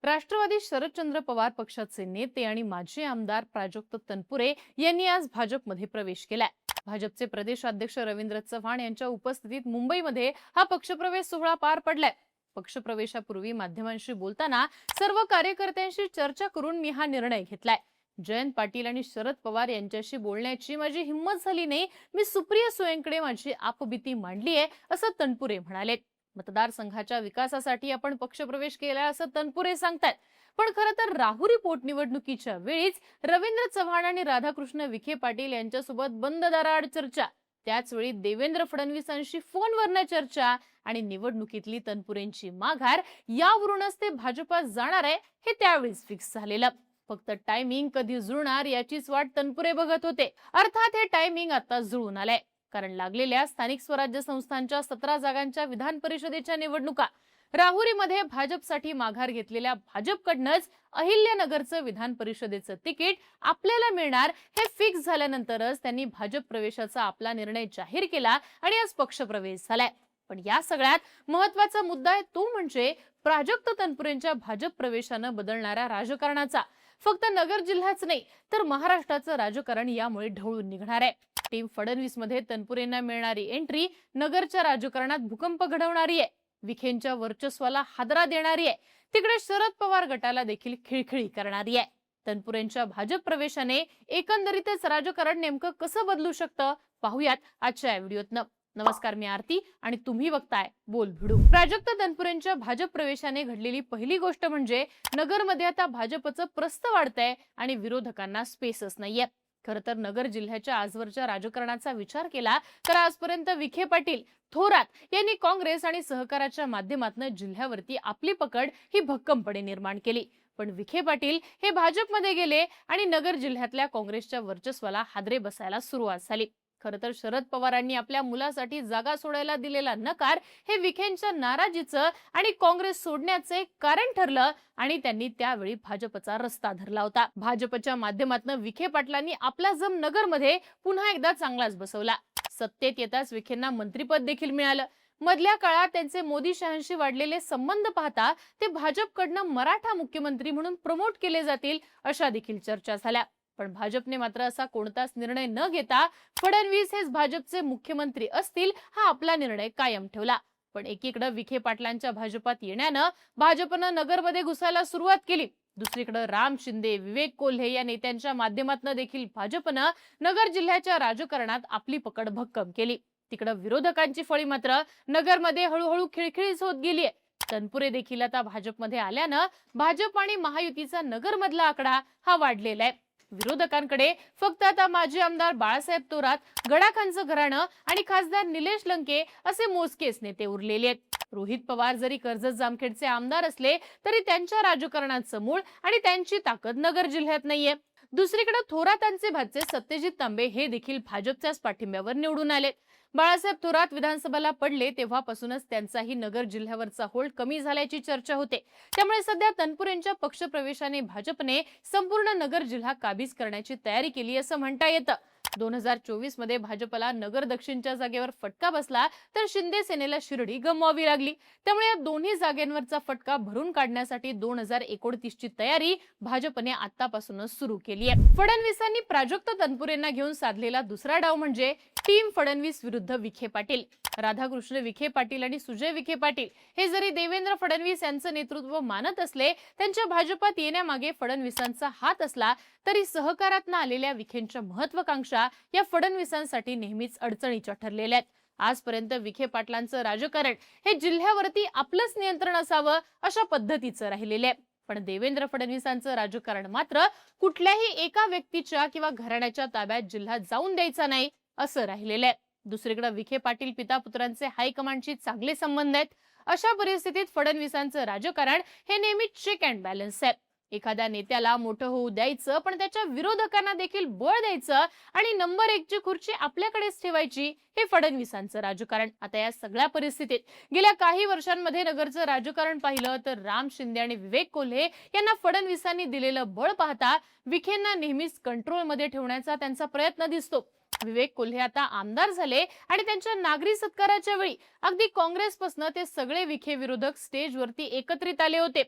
राष्ट्रवादी शरदचंद्र पवार पक्षाचे नेते आणि माजी आमदार प्राजक्त तनपुरे यांनी आज भाजपमध्ये प्रवेश केलाय। भाजपचे प्रदेशाध्यक्ष रवींद्र चव्हाण यांच्या उपस्थितीत मुंबईमध्ये हा पक्षप्रवेश सोहळा पार पडलाय। पक्षप्रवेशापूर्वी माध्यमांशी बोलताना सर्व कार्यकर्त्यांशी चर्चा करून मी हा निर्णय घेतलाय। जयंत पाटील आणि शरद पवार यांच्याशी बोलण्याची माझी हिंमत झाली नाही। मी सुप्रिया सुळेंकडे माझी आपबीती मांडली आहे, असं तनपुरे म्हणाले। मतदारसंघाच्या विकासासाठी आपण पक्षप्रवेश केला असं तनपुरे सांगतात। पण खरं तर राहुरी पोटनिवडणुकीच्या वेळीच रवींद्र चव्हाण आणि राधाकृष्ण विखे पाटील यांच्यासोबत बंद दाराआड चर्चा, त्याच वेळी देवेंद्र फडणवीसांशी फोनवरनं चर्चा आणि निवडणुकीतली तनपुरेंची माघार यावरूनच ते भाजपात जाणार आहे हे त्यावेळीच फिक्स झालेलं। फक्त टायमिंग कधी जुळणार याचीच वाट तनपुरे बघत होते। अर्थात हे टायमिंग आता जुळून आलंय, कारण लागलेल्या स्थानिक स्वराज्य संस्थांच्या 17 जागांच्या विधान परिषदेच्या निवडणुका, राहुरीमध्ये भाजपसाठी माघार घेतलेल्या भाजपकडनंच अहिल्यानगरचं विधान परिषदेचं तिकीट आपल्याला मिळणार हे फिक्स झाल्यानंतरच त्यांनी भाजप प्रवेशाचा आपला निर्णय जाहीर केला आणि आज पक्षप्रवेश झालाय। पण या सगळ्यात महत्त्वाचा मुद्दा आहे तो म्हणजे प्राजक्त तनपुरेंच्या भाजप प्रवेशानं बदलणाऱ्या राजकारणाचा। फक्त नगर जिल्हाच नाही तर महाराष्ट्राचं राजकारण यामुळे ढवळून निघणार आहे। टीम फडणवीस मध्ये तनपुरेंना मिळणारी एंट्री नगरच्या राजकारणात भूकंप घडवणारी आहे, विखेंच्या वर्चस्वाला हादरा देणारी आहे, तिकडे शरद पवार गटाला देखील खिळखिळी करणारी आहे। तनपुरेंच्या भाजप प्रवेशाने एकंदरीतच राजकारण नेमकं कसं बदलू शकतं पाहूयात आजच्या व्हिडिओतनं। नमस्कार, मी आरती आणि तुम्ही बघताय बोल भिडू। प्राजक्त तनपुरेंच्या भाजप प्रवेशाने घडलेली पहिली गोष्ट म्हणजे नगरमध्ये आता भाजपचं प्रस्थ वाढतंय आणि विरोधकांना स्पेसच नाहीये। खरं तर नगर जिल्ह्याच्या आजवरच्या राजकारणाचा विचार केला तर आजपर्यंत विखे पाटील, थोरात यांनी काँग्रेस आणि सहकाराच्या माध्यमातून जिल्ह्यावरती आपली पकड ही भक्कमपणे निर्माण केली। पण विखे पाटील हे भाजपमध्ये गेले आणि नगर जिल्ह्यातल्या काँग्रेसच्या वर्चस्वाला हादरे बसायला सुरुवात झाली। खरं तर शरद पवारांनी आपल्या मुलासाठी जागा सोडायला दिलेला नकार हे विखेंच्या नाराजीचं आणि काँग्रेस सोडण्याचे कारण ठरलं आणि त्यांनी त्यावेळी भाजपचा रस्ता धरला होता। भाजपच्या माध्यमातून विखे पाटलांनी आपला जम नगरमध्ये पुन्हा एकदा चांगलाच बसवला। सत्तेत येताच विखेंना मंत्रिपद देखील मिळालं। मधल्या काळात त्यांचे मोदी शहांशी वाढलेले संबंध पाहता ते भाजपकडनं मराठा मुख्यमंत्री म्हणून प्रमोट केले जातील अशा देखील चर्चा झाल्या। पण भाजपने मात्र असा कोणताच निर्णय न घेता फडणवीस हेच भाजपचे मुख्यमंत्री असतील हा आपला निर्णय कायम ठेवला। पण एकीकडे विखे पाटलांच्या भाजपात येण्यानं भाजपनं नगरमध्ये घुसायला सुरुवात केली, दुसरीकडे राम शिंदे, विवेक कोल्हे या नेत्यांच्या माध्यमातून देखील भाजपनं नगर जिल्ह्याच्या राजकारणात आपली पकड भक्कम केली। तिकडे विरोधकांची फळी मात्र नगरमध्ये हळूहळू खिळखिळीच होत गेलीय। तनपुरे देखील आता भाजपमध्ये आल्यानं भाजप आणि महायुतीचा नगरमधला आकडा हा वाढलेला आहे। विरोधकांकडे फक्त आता माजी आमदार बाळासाहेब थोरात, गडाखांचं घराणं आणि खासदार निलेश लंके असे मोजकेच नेते उरलेले आहेत। रोहित पवार जरी कर्जत जामखेडचे आमदार असले तरी त्यांच्या राजकारणाचं मूळ आणि त्यांची ताकद नगर जिल्ह्यात नाहीये। दुसरीकडे थोरातांचे भाचे सत्यजित तांबे हे देखील भाजपच्याच पाठिंब्यावर निवडून आले। बाळासाहेब थोरात विधानसभेला पडले तेव्हापासूनच त्यांचाही नगर जिल्ह्यावरचा होल्ड कमी झाल्याची चर्चा होते। त्यामुळे सध्या तनपुरेंच्या पक्षप्रवेशाने भाजपने संपूर्ण नगर जिल्हा काबीज करण्याची तयारी केली असं म्हणता येतं। 2024 मध्ये भाजपला नगर दक्षिणच्या जागेवर फटका बसला तर शिंदे सेनेला शिर्डी गमवावी लागली। त्यामुळे या दोन्ही जागांवरचा फटका भरून काढण्यासाठी 2029 ची तयारी भाजपने आतापासूनच सुरू केली आहे। फडणवीसांनी प्राजक्त तनपुरेंना घेऊन साधलेला दुसरा डाव म्हणजे टीम फडणवीस विरुद्ध विखे पाटील। राधाकृष्ण विखे पाटील आणि सुजय विखे पाटील हे जरी देवेंद्र फडणवीस यांचं नेतृत्व मानत असले, त्यांच्या भाजपात येण्यामागे फडणवीसांचा हात असला तरी सहकारातून आलेल्या विखेंच्या महत्वाकांक्षा या फडणवीसांसाठी नेहमीच अडचणीच्या ठरलेल्या आहेत। आजपर्यंत विखे पाटलांचं राजकारण हे जिल्ह्यावरती आपलंच नियंत्रण असावं अशा पद्धतीचं राहिलेलं आहे। पण देवेंद्र फडणवीसांचं राजकारण मात्र कुठल्याही एका व्यक्तीच्या किंवा घराण्याच्या ताब्यात जिल्हा जाऊन द्यायचा नाही असं राहिलेलं आहे। दुसरीकडे विखे पाटील पिता पुत्रांचे हायकमांडशी चांगले संबंध आहेत। अशा परिस्थितीत फडणवीसांचं राजकारण हे नेहमी चेक अँड बॅलन्स आहे। एखाद्या नेत्याला मोठं होऊ द्यायचं, पण त्याच्या विरोधकांना देखील बळ द्यायचं आणि नंबर 1 ची खुर्ची आपल्याकडेच ठेवायची हे फडणवीसांचं राजकारण। आता या सगळ्या परिस्थितीत गेल्या काही वर्षांमध्ये नगरचं राजकारण पाहिलं तर राम शिंदे आणि विवेक कोल्हे यांना फडणवीसांनी दिलेलं बळ पाहता विखेंना नेहमीच कंट्रोलमध्ये ठेवण्याचा त्यांचा प्रयत्न दिसतो। विवेक कोल्हे आता आमदार झाले आणि त्यांच्या नागरी सत्काराच्या वेळी अगदी काँग्रेसपासून ते सगळे विखे विरोधक स्टेजवरती एकत्रित आले होते।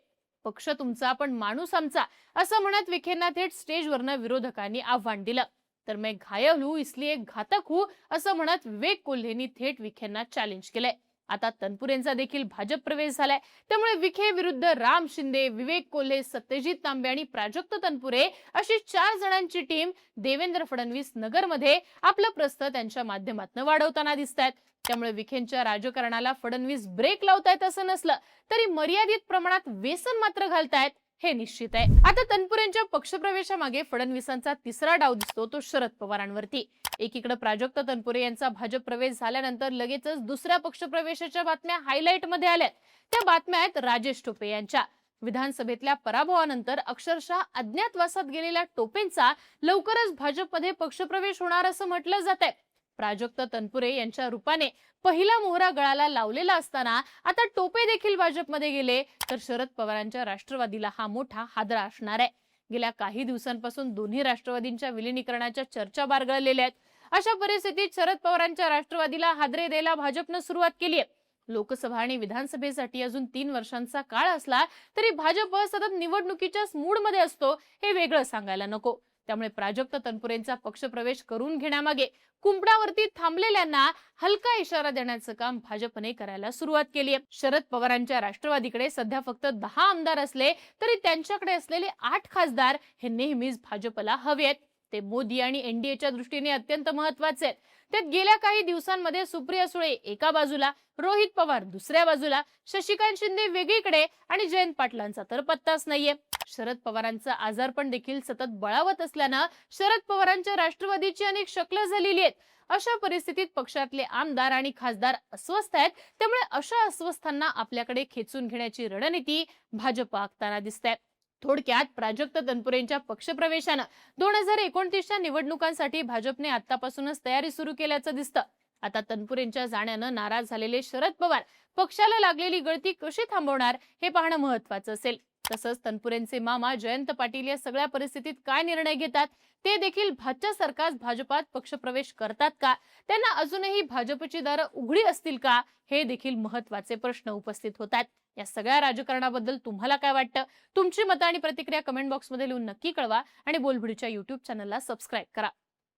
पक्ष तुमचा पण माणूस आमचा असं म्हणत विखेंना थेट स्टेजवरनं विरोधकांनी आव्हान दिलं. तर मैं घायल हूं इसलिए घातक हूं असं म्हणत विवेक कोल्हेंनी थेट विखेंना चॅलेंज केलंय. आता तनपुरेंचा देखील भाजप प्रवेश झालाय. त्यामुळे विखे विरुद्ध राम शिंदे, विवेक कोल्हे, सत्यजित तांबे आणि प्राजक्त तनपुरे अशी 4 जणांची टीम देवेंद्र फडणवीस नगरमध्ये आपलं प्रस्थ त्यांच्या माध्यमातून वाढवताना दिसतायत. त्यामुळे विखेंच्या राजकारणाला फडणवीस ब्रेक लावतायत असं नसलं तरी मर्यादित प्रमाणात व्यसन मात्र घालतायत हे निश्चित आहे. आता तनपुरेंच्या पक्षप्रवेशामागे फडणवीसांचा तिसरा डाव दिसतो तो शरद पवारांवरती. एकीकडे प्राजक्त तनपुरे यांचा भाजप प्रवेश झाल्यानंतर लगेचच दुसऱ्या पक्षप्रवेशाच्या बातम्या हायलाइट मध्ये आल्यात. त्या बातम्या आहेत राजेश टोपे यांच्या. विधानसभेतल्या पराभवानंतर अक्षरशः अज्ञातवासात गेलेल्या टोपेंचा लवकरच भाजपमध्ये पक्षप्रवेश होणार असं म्हटलं जात आहे. प्राजक्त तनपुरे यांच्या रूपाने पहिला मोहरा गळाला लावलेला असताना आता टोपे देखील भाजपमध्ये गेले तर शरद पवारांच्या राष्ट्रवादीला हा मोठा हादरा असणार आहे. गेल्या काही दिवसांपासून दोन्ही राष्ट्रवादींच्या विलीनीकरणाच्या चर्चा बारगळलेल्या आहेत. अशा परिस्थितीत शरद पवारांच्या राष्ट्रवादीला हादरे द्यायला भाजपनं सुरुवात केली आहे. लोकसभा आणि विधानसभेसाठी अजून 3 वर्षांचा काळ असला तरी भाजप सतत निवडणुकीच्याच मूडमध्ये असतो हे वेगळं सांगायला नको. त्यामुळे प्राजक्त तनपुरेंचा पक्षप्रवेश करून घेण्यामागे कुंपणावरती थांबलेल्यांना हलका इशारा देण्याचं काम भाजपने करायला सुरुवात केली आहे. शरद पवारांच्या राष्ट्रवादीकडे सध्या फक्त 10 आमदार असले तरी त्यांच्याकडे असलेले 8 खासदार हे नेहमीच भाजपला हवे आहेत. ते मोदी आणि एनडीएच्या दृष्टीने अत्यंत महत्वाचे आहेत. त्यात गेल्या काही दिवसांमध्ये सुप्रिया सुळे एका बाजूला, रोहित पवार दुसऱ्या बाजूला, शशिकांत शिंदे वेगळीकडे आणि जयंत पाटलांचा तर पत्ताच नाहीये. शरद पवारांचं आजारपण देखील सतत बळावत असल्यानं शरद पवारांच्या राष्ट्रवादीची अनेक शकलं झालेली आहेत. अशा परिस्थितीत पक्षातले आमदार आणि खासदार अस्वस्थ आहेत. त्यामुळे अशा अस्वस्थांना आपल्याकडे खेचून घेण्याची रणनीती भाजप आखताना दिसते. थोडक्यात प्राजक्त तनपुरेंच्या पक्षप्रवेशानं 2029च्या निवडणुकांसाठी भाजपने आतापासूनच तयारी सुरू केल्याचं दिसतं. आता तनपुरेंच्या जाण्यानं नाराज झालेले शरद पवार पक्षाला लागलेली गळती कशी थांबवणार हे पाहणं महत्वाचं असेल. तसंच तनपुरेंचे मामा जयंत पाटील या सगळ्या परिस्थितीत काय निर्णय घेतात ते देखील भाजप भाजपात पक्षप्रवेश करतात का, त्यांना अजूनही भाजपची दारं उघडी असतील का हे देखील महत्वाचे प्रश्न उपस्थित होतात. या सगळ्या राजकारणाबद्दल तुम्हाला काय वाटतं? तुमची मतं आणि प्रतिक्रिया कमेंट बॉक्समध्ये लिहून नक्की कळवा आणि बोलबिडीच्या YouTube चॅनलला सबस्क्राईब करा.